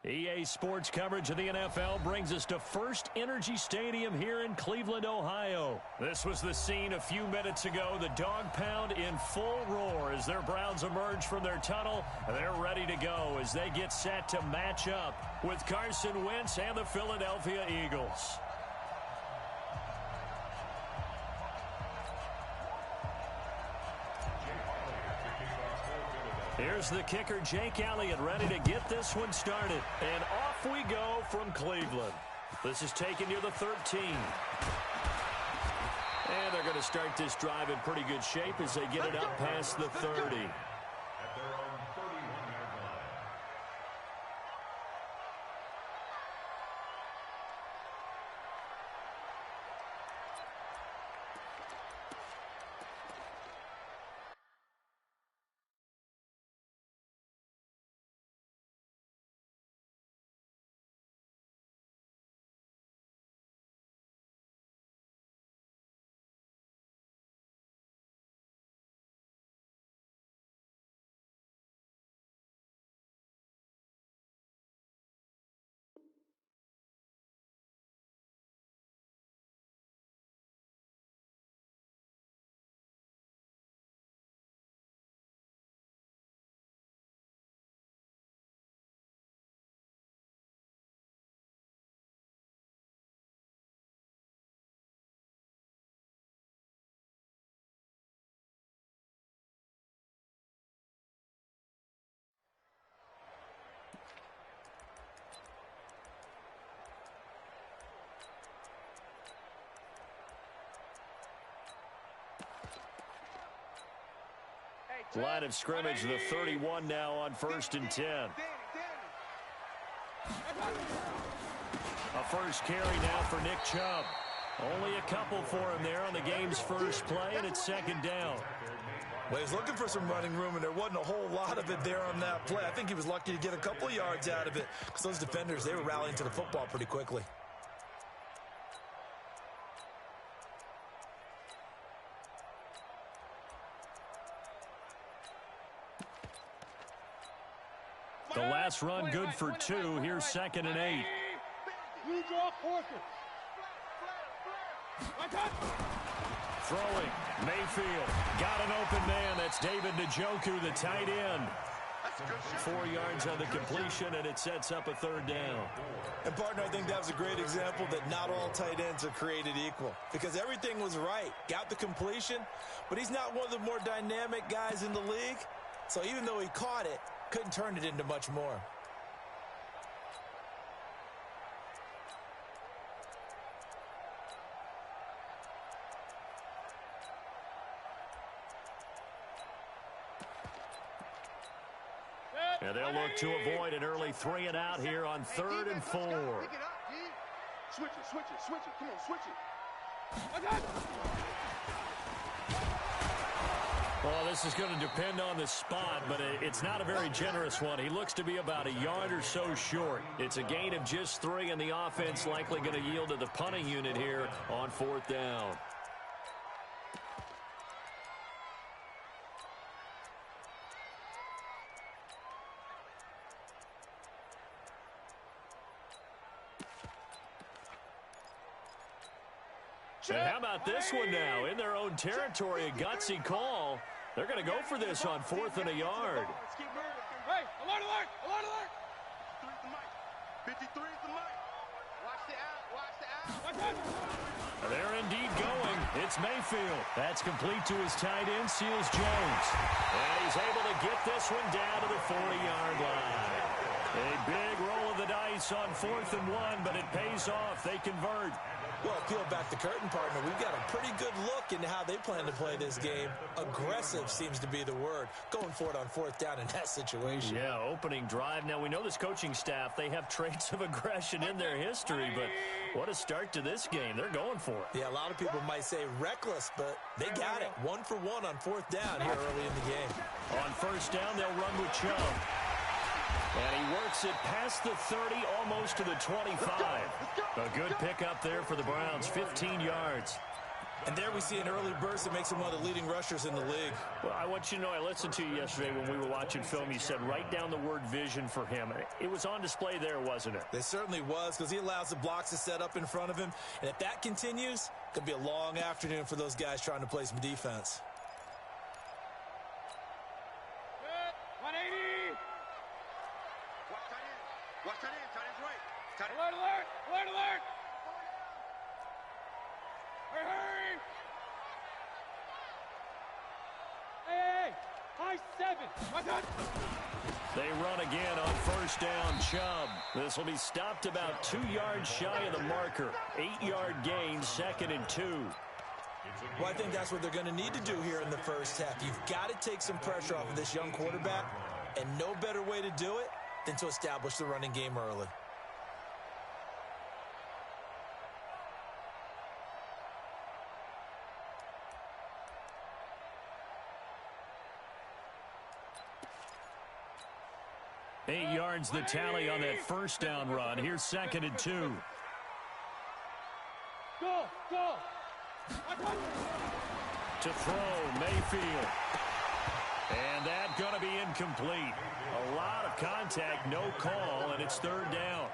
EA Sports coverage of the NFL brings us to First Energy Stadium here in Cleveland, Ohio. This was the scene a few minutes ago. The dog pound in full roar as their Browns emerge from their tunnel. They're ready to go as they get set to match up with Carson Wentz and the Philadelphia Eagles. Here's the kicker, Jake Elliott, ready to get this one started. And off we go from Cleveland. This is taken near the 13. And they're going to start this drive in pretty good shape as they get it up past the 30. Line of scrimmage, the 31 now on 1st and 10. A first carry now for Nick Chubb. Only a couple for him there on the game's first play, and it's 2nd down. Well, he's looking for some running room, and there wasn't a whole lot of it there on that play. I think he was lucky to get a couple of yards out of it because those defenders, they were rallying to the football pretty quickly. The last run good for 2. Here's 2nd and 8. Throwing. Mayfield. Got an open man. That's David Njoku, the tight end. 4 yards on the completion, and it sets up a 3rd down. And, partner, I think that was a great example that not all tight ends are created equal because everything was right. Got the completion, but he's not one of the more dynamic guys in the league. So even though he caught it, couldn't turn it into much more. And they'll look to avoid an early 3 and out here on 3rd and 4. Switch it. Come on, switch it. Well, this is going to depend on the spot, but it's not a very generous one. He looks to be about a yard or so short. It's a gain of just 3, and the offense likely going to yield to the punting unit here on 4th down. And how about this one now? In their own territory, a gutsy call. They're going to go for this on 4th and a yard. Hey, alert, alert, alert, alert. 53 is the mic. Watch the out, watch the out. They're indeed going. It's Mayfield. That's complete to his tight end, Seals Jones. And he's able to get this one down to the 40-yard line. A big roll of the dice on 4th and 1, but it pays off. They convert. Well, peel back the curtain, partner. We've got a pretty good look into how they plan to play this game. Aggressive seems to be the word. Going for it on 4th down in that situation. Yeah, opening drive. Now, we know this coaching staff, they have traits of aggression in their history, but what a start to this game. They're going for it. Yeah, a lot of people might say reckless, but they got it. 1 for 1 on 4th down here early in the game. On 1st down, they'll run with Chubb. And he works it past the 30, almost to the 25. A good pickup there for the Browns, 15 yards. And there we see an early burst that makes him one of the leading rushers in the league. Well, I want you to know, I listened to you yesterday when we were watching film. You said write down the word vision for him. It was on display there, wasn't it? It certainly was, because he allows the blocks to set up in front of him. And if that continues, it could be a long afternoon for those guys trying to play some defense. 180. Watch tight end. Tight end's right. Tight end. Alert, alert, alert, alert. Hurry. Hey, high 7. Watch out. They run again on first down. Chubb. This will be stopped about 2 yards shy of the marker. 8-yard gain, 2nd and 2. Well, I think that's what they're going to need to do here in the first half. You've got to take some pressure off of this young quarterback, and no better way to do it than to establish the running game early. Eight yards the tally on that first down run. Here's 2nd and 2. Go, go. To throw, Mayfield. And that's going to be incomplete. A lot of contact, no call, and it's 3rd down.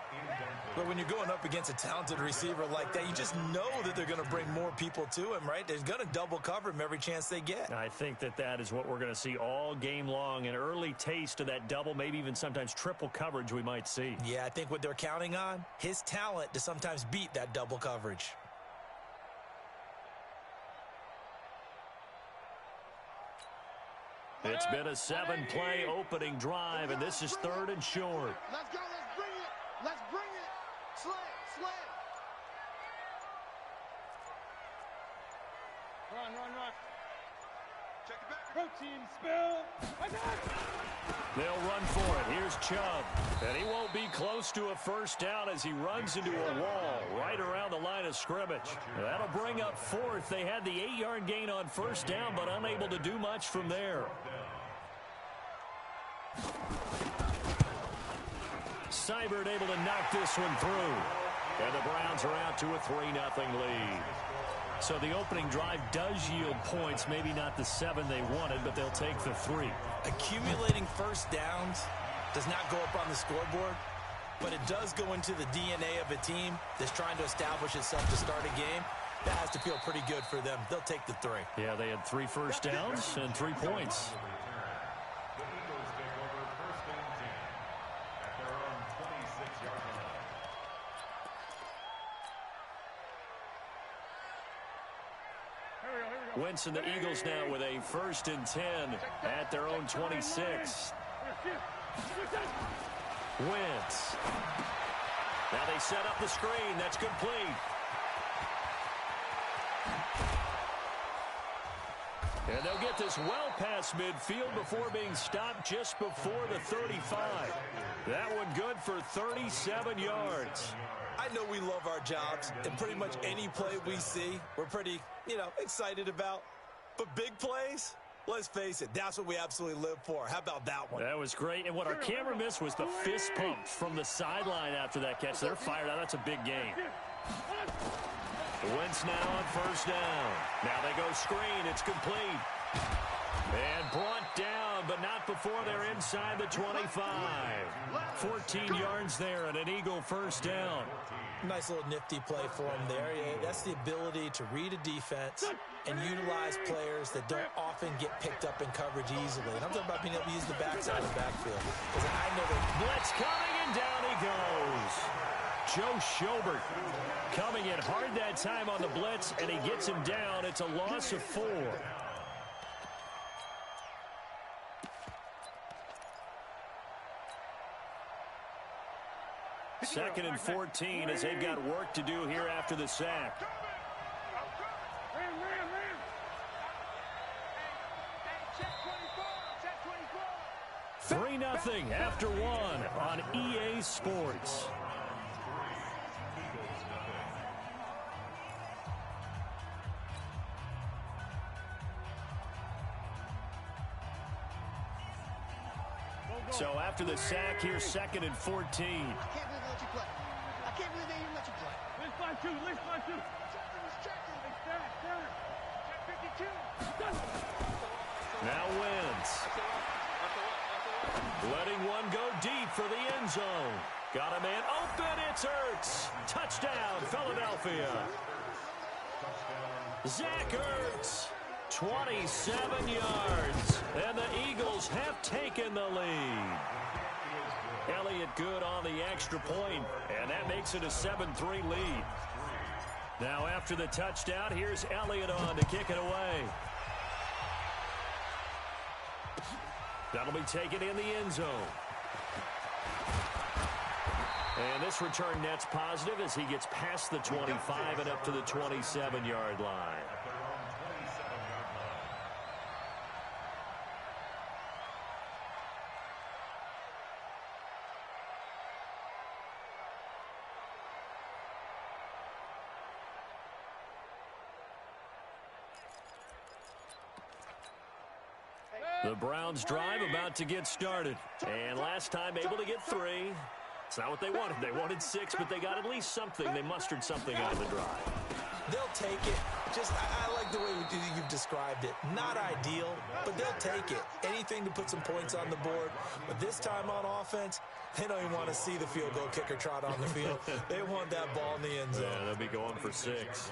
But when you're going up against a talented receiver like that, you just know that they're going to bring more people to him, right? They're going to double cover him every chance they get. I think that is what we're going to see all game long. An early taste of that double, maybe even sometimes triple coverage we might see. Yeah, I think what they're counting on, his talent to sometimes beat that double coverage. It's been a 7-play opening drive, and this is 3rd and short. Let's go, let's bring it. Let's bring it. Slam, slam. Run, run, run. Check it back. Protein spill. They'll run for it. Here's Chubb. And he won't be close to a first down as he runs into a wall right around the line of scrimmage. That'll bring up 4th. They had the 8-yard gain on first down, but unable to do much from there. Seibert able to knock this one through. And the Browns are out to a 3-0 lead. So the opening drive does yield points, maybe not the 7 they wanted, but they'll take the 3. Accumulating first downs does not go up on the scoreboard, but it does go into the DNA of a team that's trying to establish itself to start a game. That has to feel pretty good for them. They'll take the 3. Yeah, they had 3 first downs and 3 points. Wentz and the Eagles now with a 1st and 10 at their own 26. Wentz. Now they set up the screen. That's complete. And they'll get this well past midfield before being stopped just before the 35. That one good for 37 yards. I know we love our jobs, and pretty much any play we see, we're pretty, excited about. But big plays, let's face it, that's what we absolutely live for. How about that one? That was great. And what our camera missed was the fist pump from the sideline after that catch. They're fired out. That's a big game. Wentz now on first down. Now they go screen. It's complete. And brought down, but not before they're inside the 25. 14 yards there and an Eagle first down. Nice little nifty play for him there. Yeah, that's the ability to read a defense and utilize players that don't often get picked up in coverage easily. And I'm talking about being able to use the backside of the backfield. Because I know that blitz coming, and down he goes. Joe Schobert coming in hard that time on the blitz, and he gets him down. It's a loss of 4. 2nd and 14 as they've got work to do here after the sack. 3-0 after 1 on EA Sports. So after the sack, here's 2nd and 14. I can't believe they let you play. I can't believe they even let you play. Let's 5-2. Let's 5-2. Now wins. Letting one go deep for the end zone. Got a man open. It's Ertz. Touchdown, Philadelphia. Zach Ertz, 27 yards. And the Eagles have taken the lead. Elliott good on the extra point, and that makes it a 7-3 lead. Now after the touchdown, here's Elliott on to kick it away. That'll be taken in the end zone. And this return net's positive as he gets past the 25 and up to the 27-yard line. The Browns drive about to get started. And last time able to get 3. It's not what they wanted. They wanted 6, but they got at least something. They mustered something out of the drive. They'll take it. I like the way you've described it. Not ideal, but they'll take it. Anything to put some points on the board. But this time on offense, they don't even want to see the field goal kicker trot on the field. They want that ball in the end zone. Yeah, they'll be going for 6.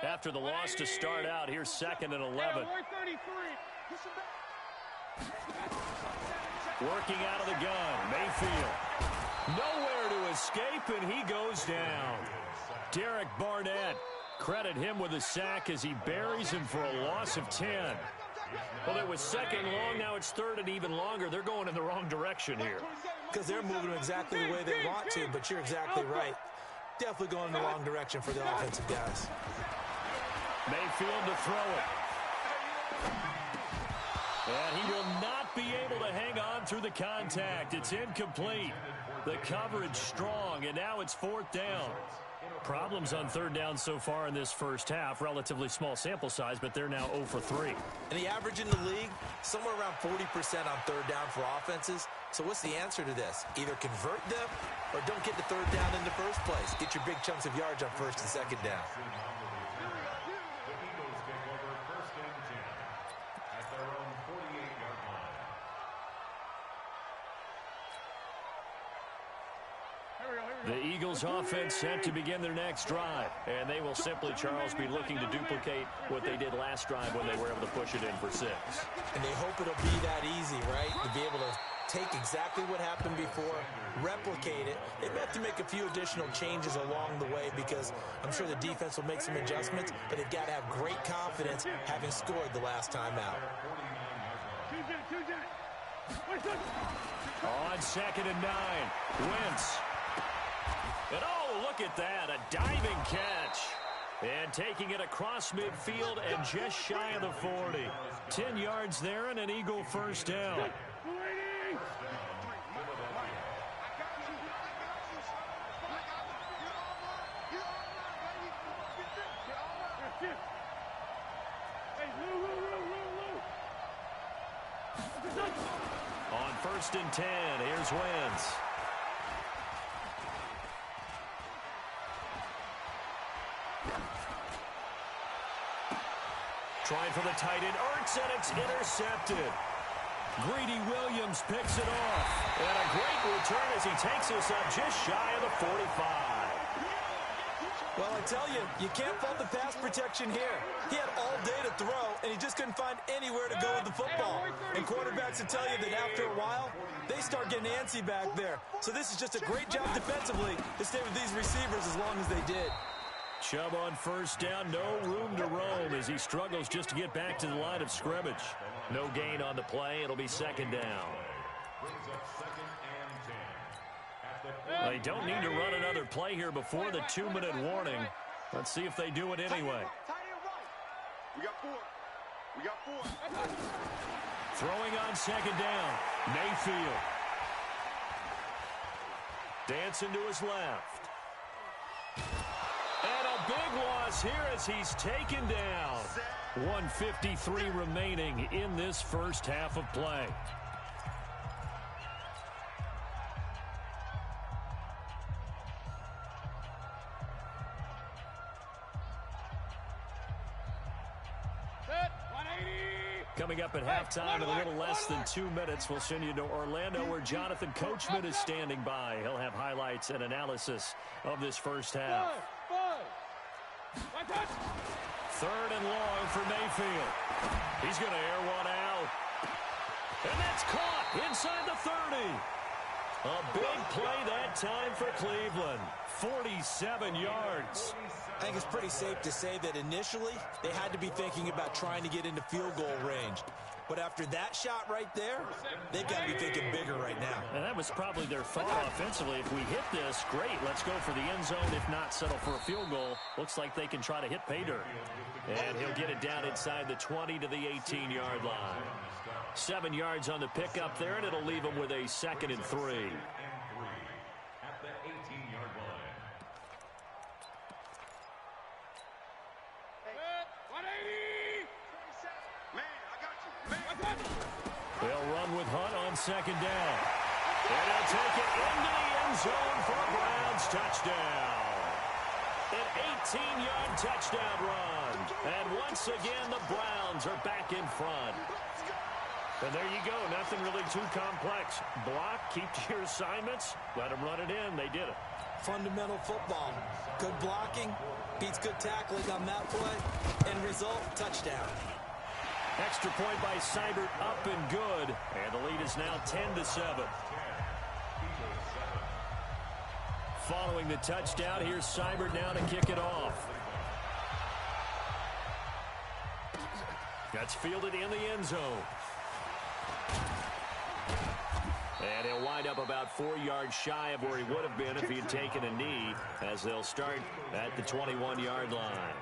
After the loss to start out, here's 2nd and 11. Working out of the gun, Mayfield. Nowhere to escape, and he goes down. Derek Barnett, credit him with a sack as he buries him for a loss of 10. Well, it was 2nd long, now it's 3rd and even longer. They're going in the wrong direction here. Because they're moving exactly the way they want to, but you're exactly right. Definitely going in the wrong direction for the offensive guys. Mayfield to throw it. And he will not be able to hang on through the contact. It's incomplete. The coverage strong, and now it's 4th down. Problems on 3rd down so far in this first half. Relatively small sample size, but they're now 0 for 3. And the average in the league, somewhere around 40% on 3rd down for offenses. So what's the answer to this? Either convert them or don't get to 3rd down in the first place. Get your big chunks of yards on 1st and 2nd down. The Eagles offense set to begin their next drive. And they will simply, Charles, be looking to duplicate what they did last drive when they were able to push it in for 6. And they hope it'll be that easy, right? To be able to take exactly what happened before, replicate it. They may have to make a few additional changes along the way because I'm sure the defense will make some adjustments, but they've got to have great confidence having scored the last time out. On 2nd and 9, Wentz. And oh, look at that, a diving catch. And taking it across midfield and just shy of the 40. 10 yards there and an Eagle first down. On 1st and 10, here's Wentz. Trying for the tight end, Ertz, and it's intercepted. Greedy Williams picks it off. And a great return as he takes us up just shy of the 45. Well, I tell you, you can't fault the pass protection here. He had all day to throw, and he just couldn't find anywhere to go with the football. And quarterbacks will tell you that after a while, they start getting antsy back there. So this is just a great job defensively to stay with these receivers as long as they did. Chubb on 1st down, no room to roam as he struggles just to get back to the line of scrimmage. No gain on the play. It'll be 2nd down. They don't need to run another play here before the 2-minute warning. Let's see if they do it anyway. We got 4. We got 4. Throwing on 2nd down, Mayfield. Dancing to his left. And a big loss here as he's taken down. 1:53 remaining in this first half of play. Coming up at halftime in a little less than 2 minutes, we'll send you to Orlando where Jonathan Coachman is standing by. He'll have highlights and analysis of this first half. Third and long for Mayfield. He's going to air one out. And that's caught inside the 30. A big play that time for Cleveland. 47 yards. I think it's pretty safe to say that initially they had to be thinking about trying to get into field goal range. But after that shot right there, they've got to be thinking bigger right now. And that was probably their thought offensively. If we hit this, great, let's go for the end zone. If not, settle for a field goal. Looks like they can try to hit pay dirt. And he'll get it down inside the 20 to the 18-yard line. 7 yards on the pickup there, and it'll leave them with a 2nd and 3. At the 18-yard line. They'll run with Hunt on 2nd down. And they'll take it into the end zone for a Browns touchdown. An 18-yard touchdown run. And once again, the Browns are back in front. And there you go. Nothing really too complex. Block, keep to your assignments, let them run it in. They did it. Fundamental football. Good blocking beats good tackling on that play. End result, touchdown. Extra point by Seibert, up and good. And the lead is now 10-7. Following the touchdown, here's Seibert now to kick it off. That's fielded in the end zone. And he'll wind up about 4 yards shy of where he would have been if he had taken a knee, as they'll start at the 21-yard line.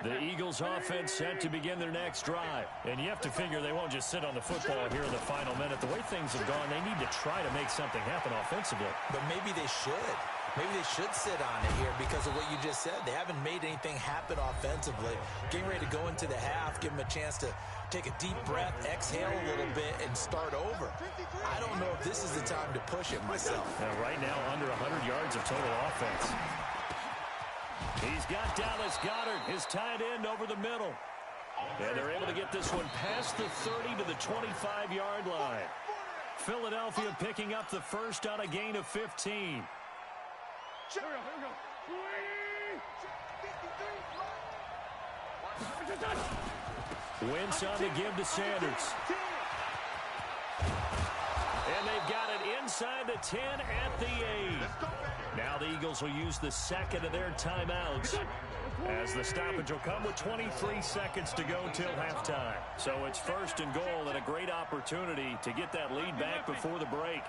The Eagles offense set to begin their next drive. And you have to figure they won't just sit on the football here in the final minute. The way things have gone, they need to try to make something happen offensively. But maybe they should. Maybe they should sit on it here because of what you just said. They haven't made anything happen offensively. Getting ready to go into the half, give them a chance to take a deep breath, exhale a little bit, and start over. I don't know if this is the time to push it myself. Now, right now, under 100 yards of total offense. He's got Dallas Goedert, his tight end, over the middle. And they're able to get this one past the 30 to the 25-yard line. Philadelphia picking up the first on a gain of 15. Wentz on the give to Sanders. And they've got it inside the 10 at the 8. Now the Eagles will use the second of their timeouts, as the stoppage will come with 23 seconds to go till halftime. So it's 1st and goal, and a great opportunity to get that lead back before the break.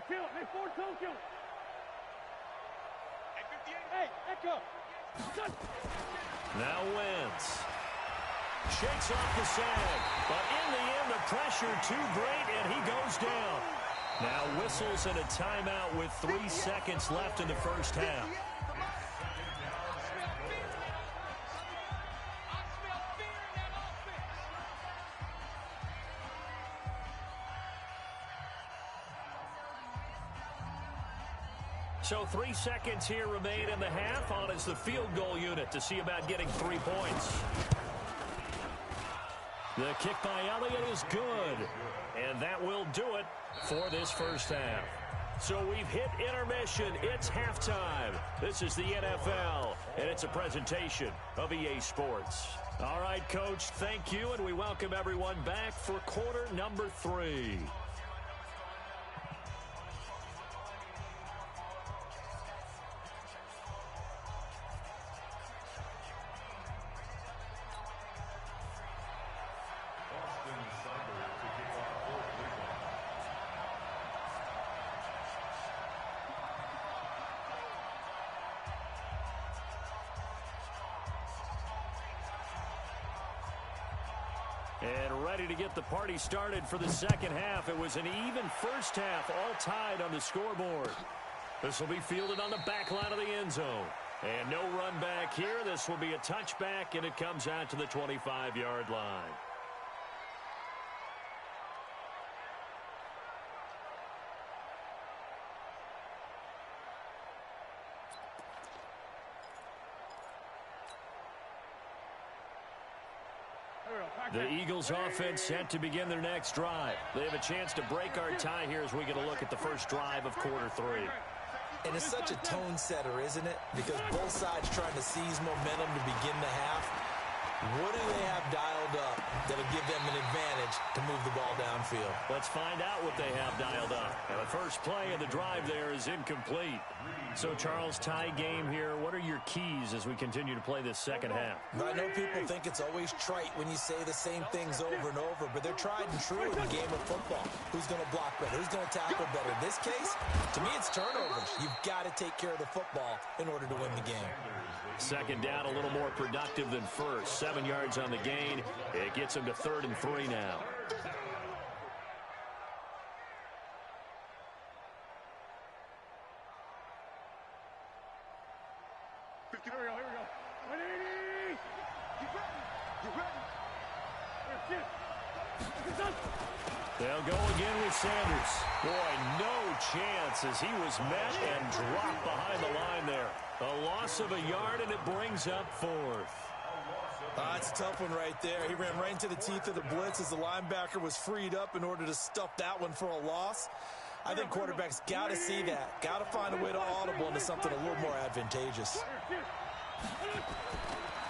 Hey, Ford, don't kill him. Hey, echo. Now Wentz shakes off the sag, but in the end, the pressure too great, and he goes down. Now whistles and a timeout with 3 seconds left in the first half. So 3 seconds here remain in the half. On is the field goal unit to see about getting 3 points. The kick by Elliott is good. And that will do it for this first half. So we've hit intermission. It's halftime. This is the NFL, and it's a presentation of EA Sports. All right, Coach, thank you, and we welcome everyone back for quarter number 3. And ready to get the party started for the second half. It was an even first half, all tied on the scoreboard. This will be fielded on the back line of the end zone. And no run back here. This will be a touchback, and it comes out to the 25-yard line. The Eagles offense set to begin their next drive. They have a chance to break our tie here as we get a look at the first drive of quarter 3. And it's such a tone setter, isn't it? Because both sides trying to seize momentum to begin the half. What do they have dialed up that'll give them an advantage to move the ball downfield? Let's find out what they have dialed up. And the first play of the drive there is incomplete. So, Charles, tie game here. What are your keys as we continue to play this second half? I know people think it's always trite when you say the same things over and over, but they're tried and true in the game of football. Who's going to block better? Who's going to tackle better? In this case, to me, it's turnovers. You've got to take care of the football in order to win the game. Second down, a little more productive than first. 7 yards on the gain. It gets them to 3rd and 3 now. Here we go. 180. Get ready. They'll go again with Sanders. Boy, no chance as he was met and dropped behind the line there. A loss of a yard, and it brings up 4th. It's a tough one right there. He ran right into the teeth of the blitz as the linebacker was freed up in order to stuff that one for a loss. I think quarterbacks got to see that. Got to find a way to audible into something a little more advantageous.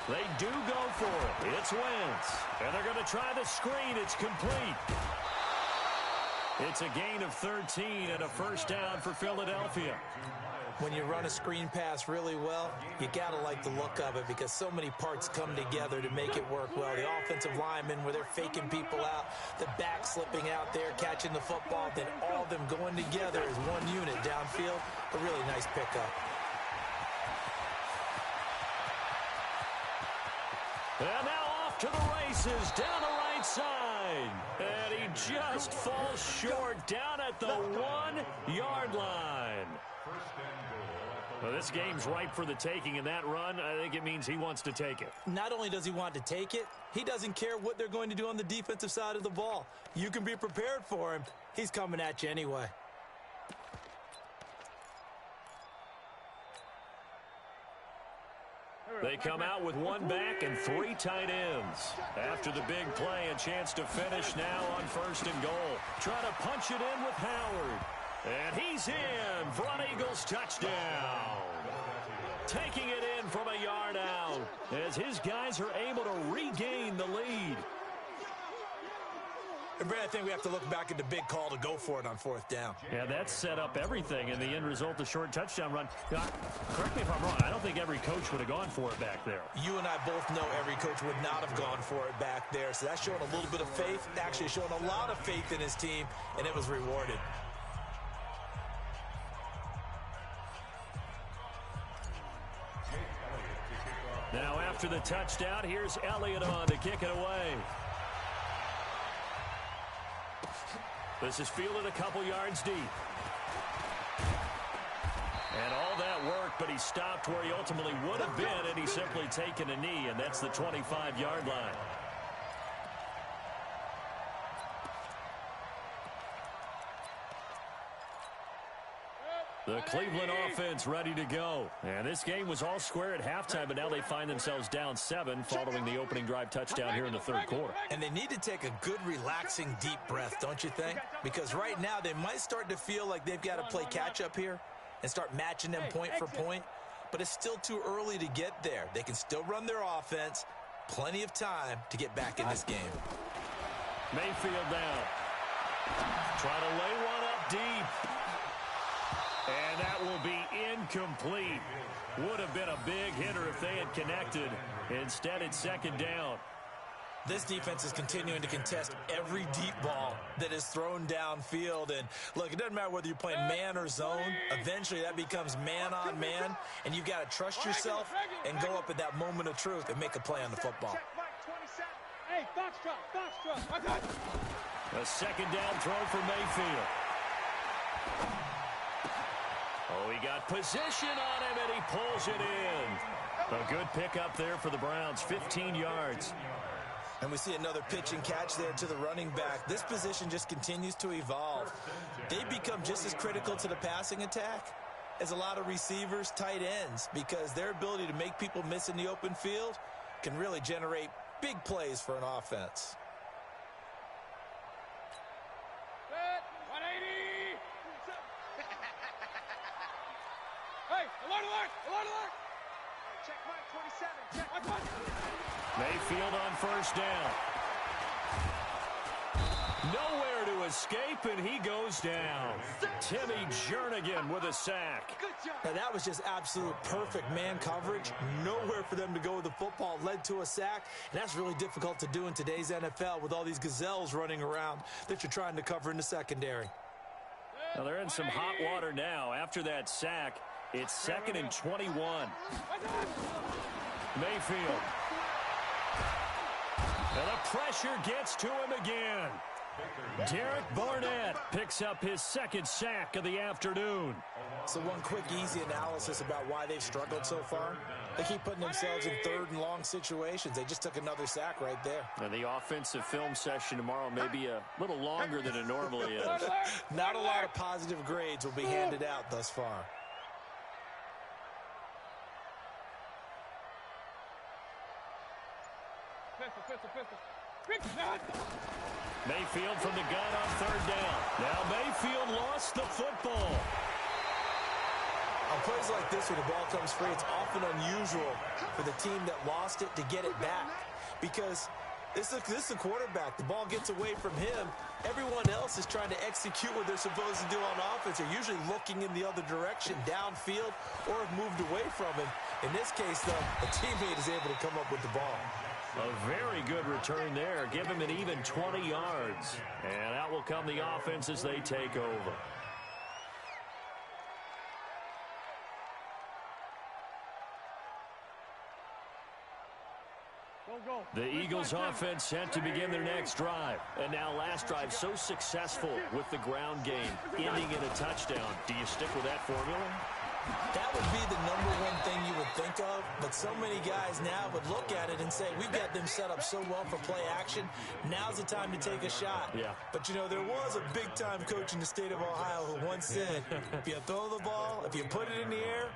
They do go for it. It's Wentz. And they're going to try the screen. It's complete. It's a gain of 13 and a first down for Philadelphia. When you run a screen pass really well, you got to like the look of it because so many parts come together to make it work well. The offensive linemen, where they're faking people out, the back slipping out there, catching the football, then all of them going together as one unit downfield. A really nice pickup. And now off to the races, down the right side. And he just falls short down at the 1-yard line. Well, this game's ripe for the taking, and that run, I think it means he wants to take it. Not only does he want to take it, he doesn't care what they're going to do on the defensive side of the ball. You can be prepared for him. He's coming at you anyway. They come out with 1 back and 3 tight ends. After the big play, a chance to finish now on 1st and goal. Try to punch it in with Howard. And he's in for an Eagles touchdown. Taking it in from a yard out as his guys are able to regain the lead. And Brad, I think we have to look back at the big call to go for it on 4th down. Yeah, that set up everything, and the end result, the short touchdown run. Now, correct me if I'm wrong, I don't think every coach would have gone for it back there. You and I both know every coach would not have gone for it back there, so that's showing a little bit of faith, actually showing a lot of faith in his team, and it was rewarded. Now after the touchdown, here's Elliott on to kick it away. This is fielded a couple yards deep. And all that work, but he stopped where he ultimately would have been, and he's simply taken a knee, and that's the 25-yard line. The Cleveland offense ready to go. And this game was all square at halftime, but now they find themselves down 7 following the opening drive touchdown here in the 3rd quarter. And they need to take a good, relaxing, deep breath, don't you think? Because right now they might start to feel like they've got to play catch-up here and start matching them point for point. But it's still too early to get there. They can still run their offense. Plenty of time to get back in this game. Mayfield down. Try to lay one up deep. And that will be incomplete. Would have been a big hitter if they had connected. Instead, it's 2nd down. This defense is continuing to contest every deep ball that is thrown downfield. And, look, it doesn't matter whether you're playing man or zone. Eventually, that becomes man-on-man. And you've got to trust yourself and go up at that moment of truth and make a play on the football. Hey, foxtrot. A 2nd down throw for Mayfield. Oh, he got position on him, and he pulls it in. A good pickup there for the Browns, 15 yards. And we see another pitch and catch there to the running back. This position just continues to evolve. They become just as critical to the passing attack as a lot of receivers, tight ends, because their ability to make people miss in the open field can really generate big plays for an offense. Set, 180. Hey, alert, alert, alert, alert. Check mine, 27. Check. Watch, watch. Mayfield on first down. Nowhere to escape, and he goes down. Timmy Jernigan with a sack. Good job. Now, that was just absolute perfect man coverage. Nowhere for them to go with the football. Led to a sack, and that's really difficult to do in today's NFL with all these gazelles running around that you're trying to cover in the secondary. Now they're in some hot water now. After that sack, it's 2nd and 21. Mayfield. And the pressure gets to him again. Derek Barnett picks up his 2nd sack of the afternoon. So one quick, easy analysis about why they've struggled so far. They keep putting themselves in 3rd and long situations. They just took another sack right there. And the offensive film session tomorrow may be a little longer than it normally is. Not a lot of positive grades will be handed out thus far. Mayfield from the gun on 3rd down. Now Mayfield lost the football. On plays like this where the ball comes free, it's often unusual for the team that lost it to get it back. Because this is the quarterback. The ball gets away from him. Everyone else is trying to execute what they're supposed to do on offense. They're usually looking in the other direction, downfield, or have moved away from him. In this case, though, a teammate is able to come up with the ball. A very good return there. Give him an even 20 yards. And out will come the offense as they take over. The Eagles offense set to begin their next drive. And now last drive so successful with the ground game, ending in a touchdown. Do you stick with that formula? That would be the number one thing you would think of, but so many guys now would look at it and say, we've got them set up so well for play action, now's the time to take a shot. Yeah. But, you know, there was a big-time coach in the state of Ohio who once said, if you throw the ball, if you put it in the air,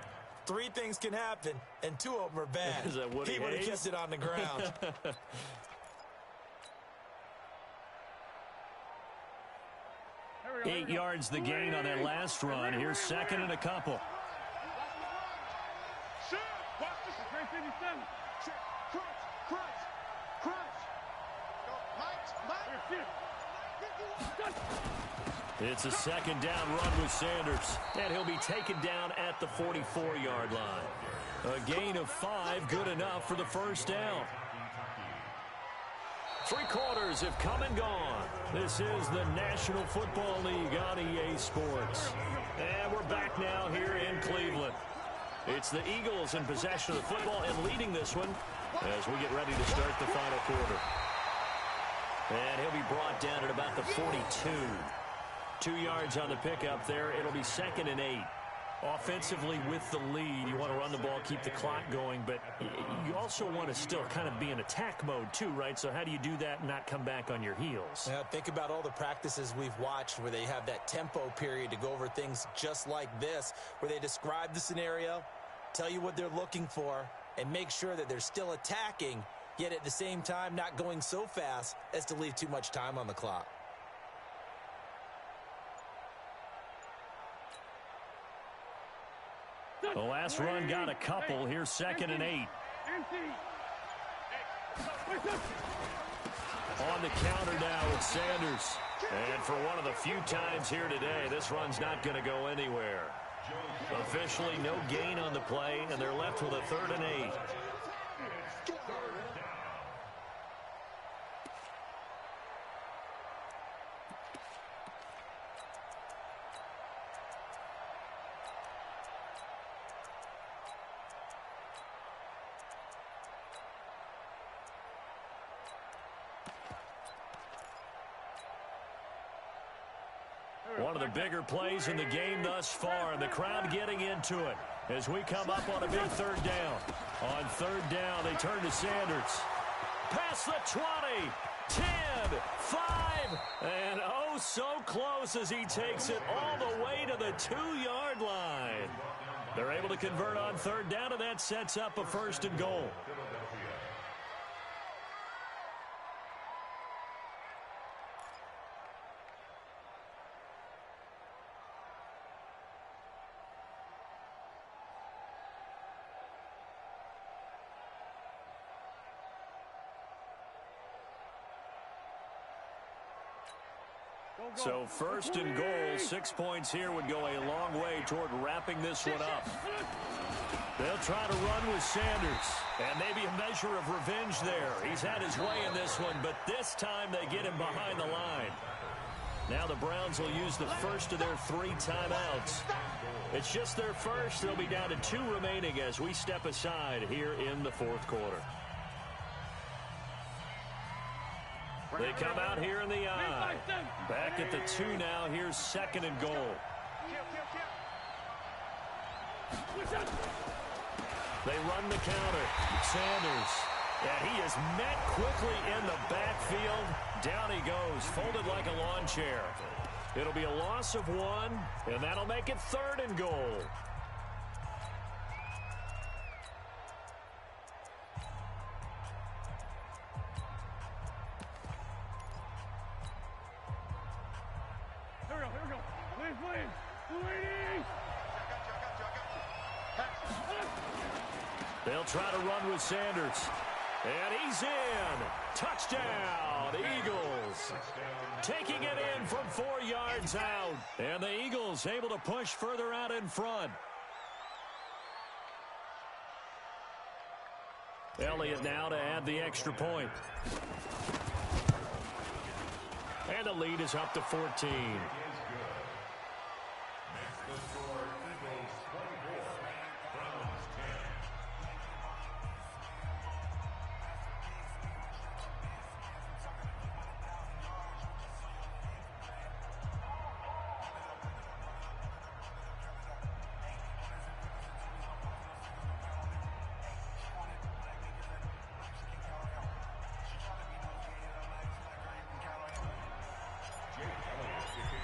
3 things can happen, and 2 of them are bad. Is that Woody He would have Hayes? kept it on the ground. 8 yards the gain on that last run. Here's 2nd and a couple. Shoot. Watch this. 357. Check. Crunch. Crunch. Crunch. Go. Mike. It's a 2nd down run with Sanders. And he'll be taken down at the 44-yard line. A gain of 5, good enough for the 1st down. 3 quarters have come and gone. This is the National Football League on EA Sports. And we're back now here in Cleveland. It's the Eagles in possession of the football and leading this one as we get ready to start the final quarter. And he'll be brought down at about the 42. 2 yards on the pickup there. It'll be 2nd and 8. Offensively with the lead, you want to run the ball, keep the clock going, but you also want to still kind of be in attack mode too, right? So how do you do that and not come back on your heels? Yeah, think about all the practices we've watched where they have that tempo period to go over things just like this, where they describe the scenario, tell you what they're looking for, and make sure that they're still attacking, yet at the same time not going so fast as to leave too much time on the clock. The last run got a couple. Here's 2nd and 8. On the counter now with Sanders. And for one of the few times here today, this run's not going to go anywhere. Officially no gain on the play, and they're left with a 3rd and 8. One of the bigger plays in the game thus far, and the crowd getting into it as we come up on a big third down. On third down, they turn to Sanders. Past the 20, 10, 5, and oh so close as he takes it all the way to the 2-yard line. They're able to convert on third down, and that sets up a first and goal. So first and goal, 6 points here would go a long way toward wrapping this one up. They'll try to run with Sanders, and maybe a measure of revenge there. He's had his way in this one, but this time they get him behind the line. Now the Browns will use the first of their 3 timeouts. It's just their first. They'll be down to 2 remaining as we step aside here in the fourth quarter. They come out here in the I. Back at the 2 now. Here's second and goal. They run the counter. Sanders. And he is met quickly in the backfield. Down he goes, folded like a lawn chair. It'll be a loss of 1, and that'll make it third and goal. They'll try to run with Sanders. And he's in. Touchdown, Eagles. Taking it in from 4 yards out. And the Eagles able to push further out in front. Elliott now to add the extra point. And the lead is up to 14.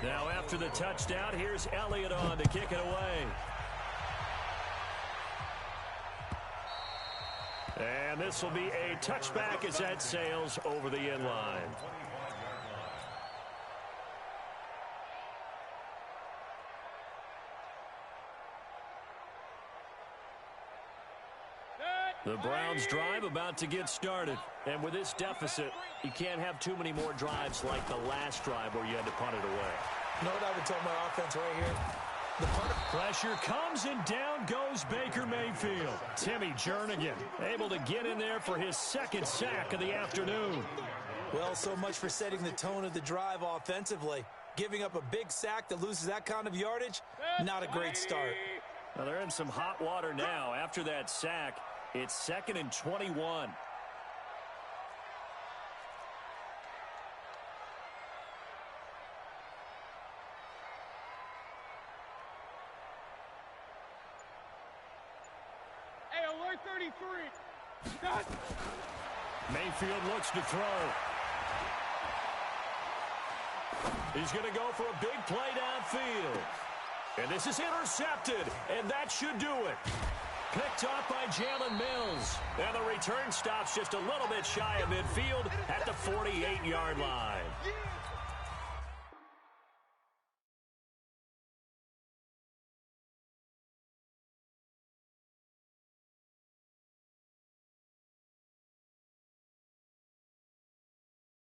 Now after the touchdown, here's Elliott on to kick it away. And this will be a touchback as that sails over the end line. The Browns drive about to get started. And with this deficit, you can't have too many more drives like the last drive where you had to punt it away. You know what I would tell my offense right here? The punter. Pressure comes and down goes Baker Mayfield. Timmy Jernigan able to get in there for his second sack of the afternoon. Well, so much for setting the tone of the drive offensively. Giving up a big sack that loses that kind of yardage, not a great start. Well, they're in some hot water now after that sack. It's 2nd and 21. Hey, alert 33. Cut. Mayfield looks to throw. He's going to go for a big play downfield. And this is intercepted, and that should do it. Picked off by Jalen Mills. And the return stops just a little bit shy of midfield at the 48-yard line.